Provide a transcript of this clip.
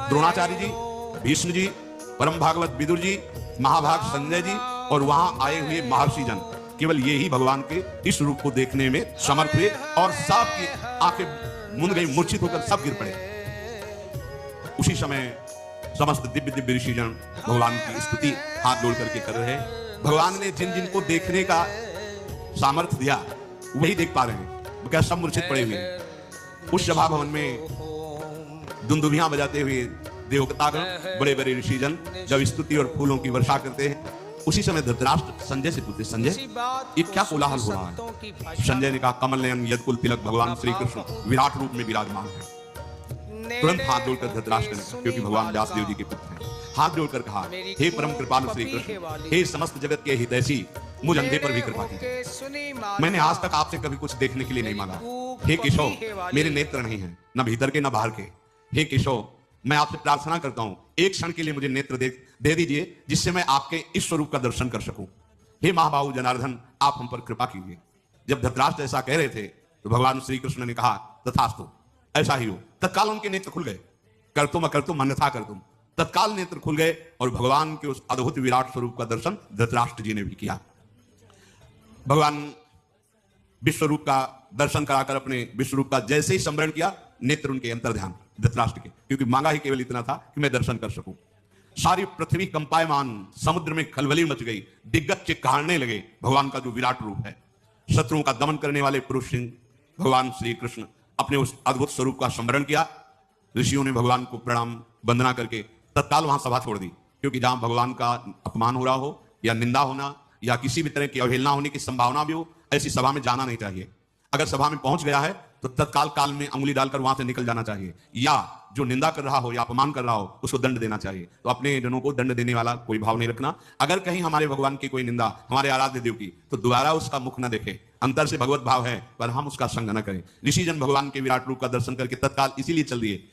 द्रोणाचार्य जी, भीष्म जी, परम भागवत विदुर जी, महाभाग संजय जी और वहां आए हुए महर्षि जन केवल ये ही भगवान के इस रूप को देखने में समर्थ हुए और सबकी आंखें मुंद गई, मूर्छित होकर सब गिर पड़े। उसी समय समस्त दिव्य दिव्य ऋषिजन भगवान की स्तुति हाथ जोड़ करके कर रहे हैं। भगवान ने जिन जिन को देखने का सामर्थ्य दिया वही देख पा रहे हैं, क्या सब मूर्छित पड़े हुए हैं। उस सभा भवन में दुंदुभियां बजाते हुए देवतागण, बड़े बड़े ऋषिजन जब स्तुति और फूलों की वर्षा करते हैं, उसी समय धृतराष्ट्र संजय से पूछते, संजय ये क्या कोलाहल हो रहा है? संजय ने कहा, कमल नयन यदकुल तिलक भगवान श्री कृष्ण विराट रूप में विराजमान है। तुरंत हाथ जोड़कर धृतराष्ट्र ने, क्योंकि भगवान व्यासदेव जी के पुत्र हैं, हाथ जोड़कर कहा, हे परम कृपालु श्री कृष्ण, हे समस्त जगत के हितैषी, मुझ अंधे पर भी कृपा कीजिए। मैंने आज तक आपसे कभी कुछ देखने के लिए नहीं मांगा। हे केशव, मेरे नेत्र नहीं हैं, न भीतर के न बाहर के। हे केशव, मैं आपसे प्रार्थना करता हूं, एक क्षण के लिए मुझे नेत्र दे दीजिए, जिससे मैं आपके इस स्वरूप का दर्शन कर सकूं। हे महाबाहु जनार्दन, आप हम पर कृपा कीजिए। जब धृतराष्ट्र ऐसा कह रहे थे तो भगवान श्री कृष्ण ने कहा, तथास्तु, ऐसा ही हो। तत्काल उनके नेत्र खुल गए। कर तुम अकर तुम अन्यथा कर तुम। तत्काल नेत्र खुल गए और भगवान के उस अद्भुत विराट स्वरूप का दर्शन धृतराष्ट्र जी ने भी किया। भगवान विश्वरूप का दर्शन कराकर अपने विश्वरूप का जैसे ही स्मरण किया, नेत्र उनके अंतर ध्यान धृतराष्ट्र के, क्योंकि मांगा ही केवल इतना था कि मैं दर्शन कर सकूं। सारी पृथ्वी कंपायमान, समुद्र में खलबली मच गई, दिग्गज चिक्कारने लगे। भगवान का जो विराट रूप है, शत्रुओं का दमन करने वाले पुरुष सिंह भगवान श्री कृष्ण अपने उस अद्भुत स्वरूप का स्मरण किया। ऋषियों ने भगवान को प्रणाम वंदना करके तत्काल वहां सभा छोड़ दी, क्योंकि जहां भगवान का अपमान हो रहा हो या निंदा होना या किसी भी तरह की अवहेलना होने की संभावना भी हो, ऐसी सभा में जाना नहीं चाहिए। अगर सभा में पहुंच गया है तो तत्काल काल में अंगुली डालकर वहां से निकल जाना चाहिए, या जो निंदा कर रहा हो या अपमान कर रहा हो उसको दंड देना चाहिए। तो अपने जनों को दंड देने वाला कोई भाव नहीं रखना। अगर कहीं हमारे भगवान की कोई निंदा, हमारे आराध्य देव की, तो दोबारा उसका मुख न देखे। अंतर से भगवत भाव है, पर हम उसका संग न करें। ऋषिजन भगवान के विराट रूप का दर्शन करके तत्काल इसीलिए चल दिए